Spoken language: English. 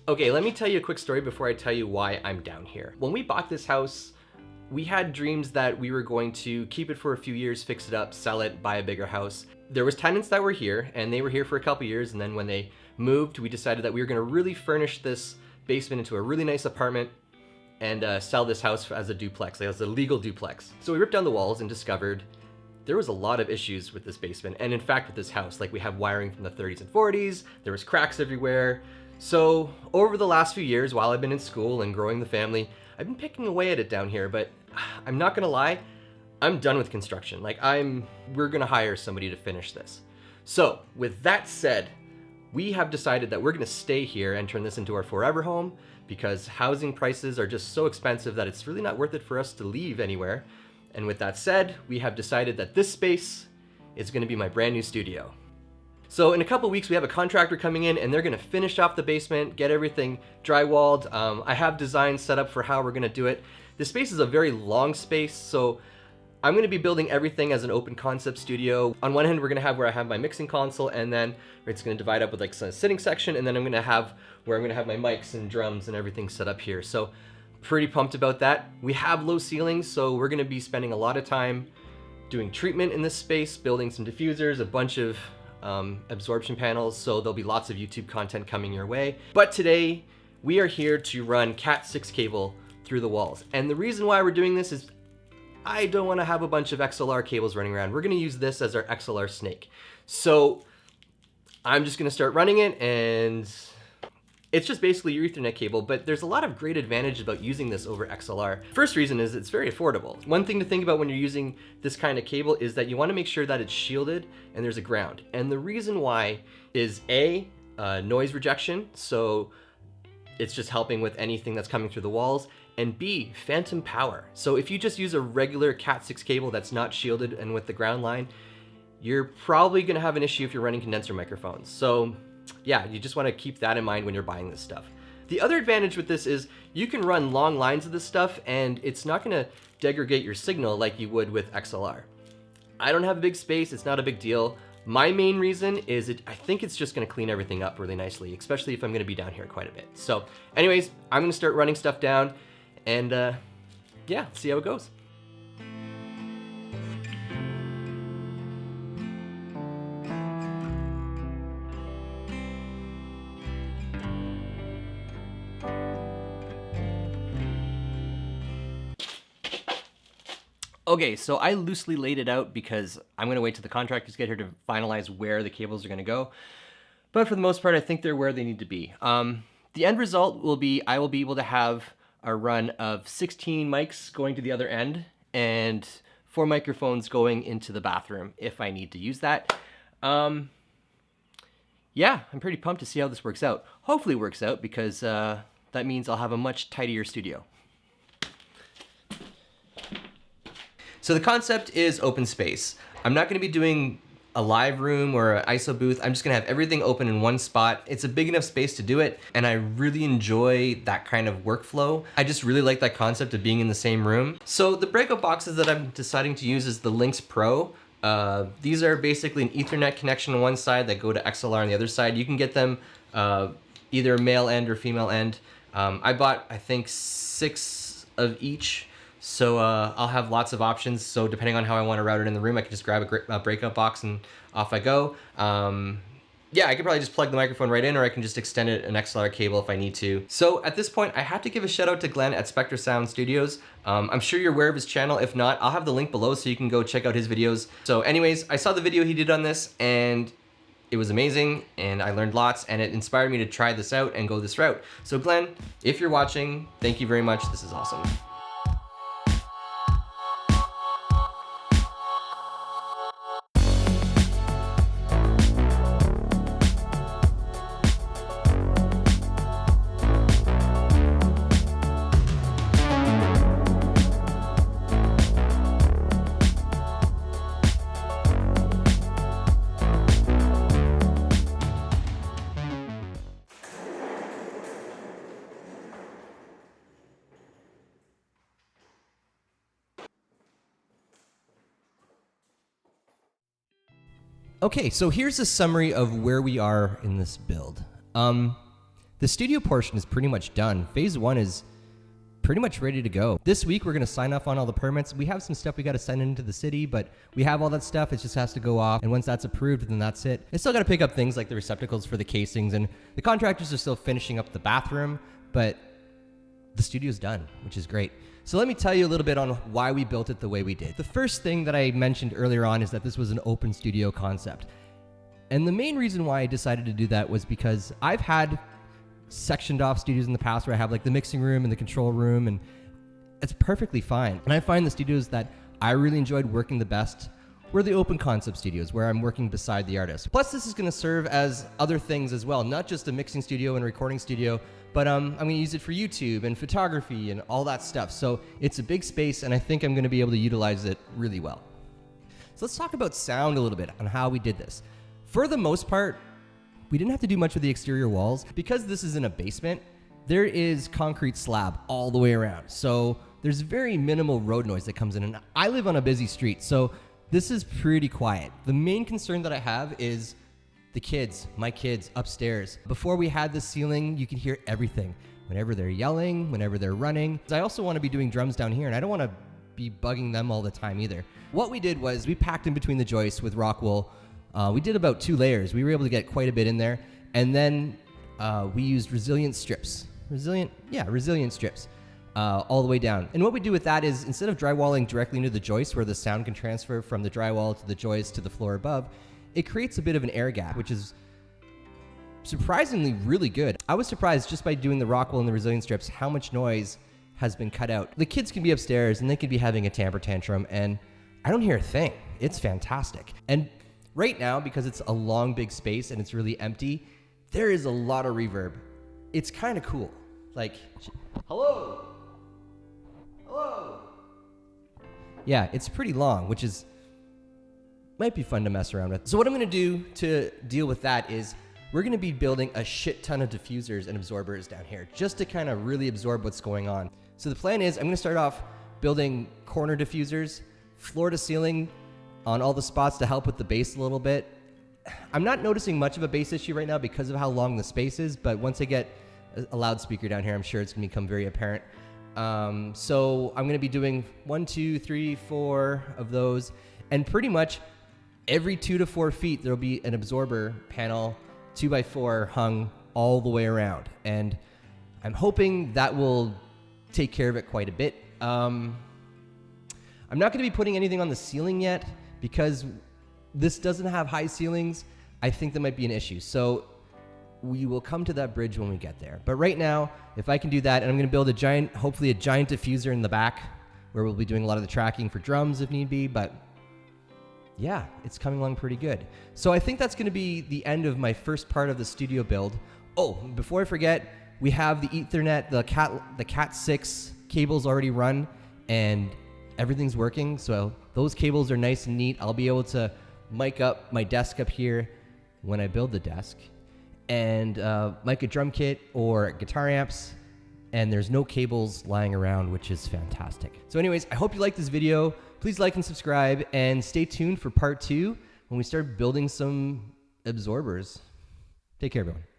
Okay, let me tell you a quick story before I tell you why I'm down here. When we bought this house, we had dreams that we were going to keep it for a few years, fix it up, sell it, buy a bigger house. There was tenants that were here, and they were here for a couple years, and then when they moved, we decided that we were gonna really furnish this basement into a really nice apartment and sell this house as a duplex, like as a legal duplex. So we ripped down the walls and discovered there was a lot of issues with this basement, and in fact with this house. Like, we have wiring from the 30s and 40s, there was cracks everywhere. So over the last few years, while I've been in school and growing the family, I've been picking away at it down here, but I'm not gonna lie, I'm done with construction. Like, we're gonna hire somebody to finish this. So with that said, we have decided that we're gonna stay here and turn this into our forever home, because housing prices are just so expensive that it's really not worth it for us to leave anywhere. And with that said, we have decided that this space is gonna be my brand new studio. So in a couple weeks, we have a contractor coming in and they're gonna finish off the basement, get everything drywalled. I have designs set up for how we're gonna do it. This space is a very long space, so I'm gonna be building everything as an open concept studio. On one hand, we're gonna have where I have my mixing console, and then it's gonna divide up with like a sitting section, and then I'm gonna have where I'm gonna have my mics and drums and everything set up here. So pretty pumped about that. We have low ceilings, so we're gonna be spending a lot of time doing treatment in this space, building some diffusers, a bunch of absorption panels, so there'll be lots of YouTube content coming your way. But today, we are here to run Cat 6 cable through the walls. And the reason why we're doing this is I don't wanna have a bunch of XLR cables running around. We're gonna use this as our XLR snake. So I'm just gonna start running it, and it's just basically your Ethernet cable, but there's a lot of great advantage about using this over XLR. First reason is it's very affordable. One thing to think about when you're using this kind of cable is that you want to make sure that it's shielded and there's a ground. And the reason why is A, noise rejection, so it's just helping with anything that's coming through the walls, and B, phantom power. So if you just use a regular Cat 6 cable that's not shielded and with the ground line, you're probably gonna have an issue if you're running condenser microphones. So yeah, you just want to keep that in mind when you're buying this stuff. The other advantage with this is you can run long lines of this stuff and it's not going to degrade your signal like you would with XLR. I don't have a big space, it's not a big deal. My main reason is I think it's just going to clean everything up really nicely, especially if I'm going to be down here quite a bit. So anyways, I'm going to start running stuff down and yeah, see how it goes. Okay, so I loosely laid it out because I'm gonna wait till the contractors get here to finalize where the cables are gonna go. But for the most part, I think they're where they need to be. The end result will be, I will be able to have a run of 16 mics going to the other end and 4 microphones going into the bathroom if I need to use that. Yeah, I'm pretty pumped to see how this works out. Hopefully it works out because that means I'll have a much tidier studio. So the concept is open space. I'm not gonna be doing a live room or an ISO booth. I'm just gonna have everything open in one spot. It's a big enough space to do it, and I really enjoy that kind of workflow. I just really like that concept of being in the same room. So the breakout boxes that I'm deciding to use is the Lynx Pro. These are basically an Ethernet connection on one side that go to XLR on the other side. You can get them either male end or female end. I bought, I think, 6 of each. So I'll have lots of options. So depending on how I want to route it in the room, I can just grab a breakout box and off I go. Yeah, I could probably just plug the microphone right in, or I can just extend it an XLR cable if I need to. So at this point, I have to give a shout out to Glenn at Spectre Sound Studios. I'm sure you're aware of his channel. If not, I'll have the link below so you can go check out his videos. So anyways, I saw the video he did on this and it was amazing and I learned lots and it inspired me to try this out and go this route. So Glenn, if you're watching, thank you very much. This is awesome. Okay, so here's a summary of where we are in this build. The The studio portion is pretty much done. Phase 1 is pretty much ready to go. This week, we're gonna sign off on all the permits. We have some stuff we gotta send into the city, but we have all that stuff. It just has to go off. And once that's approved, then that's it. I still gotta pick up things like the receptacles for the casings, and the contractors are still finishing up the bathroom, but the studio's done, which is great. So let me tell you a little bit on why we built it the way we did. The first thing that I mentioned earlier on is that this was an open studio concept. And the main reason why I decided to do that was because I've had sectioned off studios in the past where I have like the mixing room and the control room, and it's perfectly fine. And I find the studios that I really enjoyed working the best were the open concept studios where I'm working beside the artist. Plus, this is gonna serve as other things as well, not just a mixing studio and recording studio, but I'm gonna use it for YouTube and photography and all that stuff. So it's a big space, and I think I'm gonna be able to utilize it really well. So let's talk about sound a little bit on how we did this. For the most part, we didn't have to do much with the exterior walls. Because this is in a basement, there is concrete slab all the way around. So there's very minimal road noise that comes in. And I live on a busy street, so this is pretty quiet. The main concern that I have is the kids, my kids upstairs. Before we had this ceiling, you can hear everything. Whenever they're yelling, whenever they're running. I also want to be doing drums down here, and I don't want to be bugging them all the time either. What we did was we packed in between the joists with rock wool. We did about 2 layers. We were able to get quite a bit in there. And then we used resilient strips. Resilient strips all the way down. And what we do with that is instead of drywalling directly into the joist where the sound can transfer from the drywall to the joist to the floor above, it creates a bit of an air gap, which is surprisingly really good. I was surprised just by doing the rock wool and the resilient strips how much noise has been cut out. The kids can be upstairs and they can be having a temper tantrum, and I don't hear a thing. It's fantastic. And right now, because it's a long, big space and it's really empty, there is a lot of reverb. It's kind of cool. Like, hello? Hello? Yeah, it's pretty long, which is, might be fun to mess around with. So what I'm gonna do to deal with that is we're gonna be building a shit ton of diffusers and absorbers down here just to kind of really absorb what's going on. So the plan is I'm gonna start off building corner diffusers, floor to ceiling, on all the spots to help with the bass a little bit. I'm not noticing much of a bass issue right now because of how long the space is, but once I get a loudspeaker down here, I'm sure it's gonna become very apparent. So I'm gonna be doing 1, 2, 3, 4 of those, and pretty much every 2 to 4 feet, there'll be an absorber panel, 2x4 hung all the way around. And I'm hoping that will take care of it quite a bit. I'm not gonna be putting anything on the ceiling yet, because this doesn't have high ceilings. I think that might be an issue. So we will come to that bridge when we get there. But right now, if I can do that, and I'm gonna build a giant, hopefully a giant diffuser in the back where we'll be doing a lot of the tracking for drums if need be, but yeah, it's coming along pretty good. So I think that's gonna be the end of my first part of the studio build. Oh, before I forget, we have the Ethernet, the Cat 6 cables already run, and everything's working, so those cables are nice and neat. I'll be able to mic up my desk up here when I build the desk, and mic a drum kit or guitar amps, and there's no cables lying around, which is fantastic. So anyways, I hope you liked this video. Please like and subscribe, and stay tuned for part 2 when we start building some absorbers. Take care, everyone.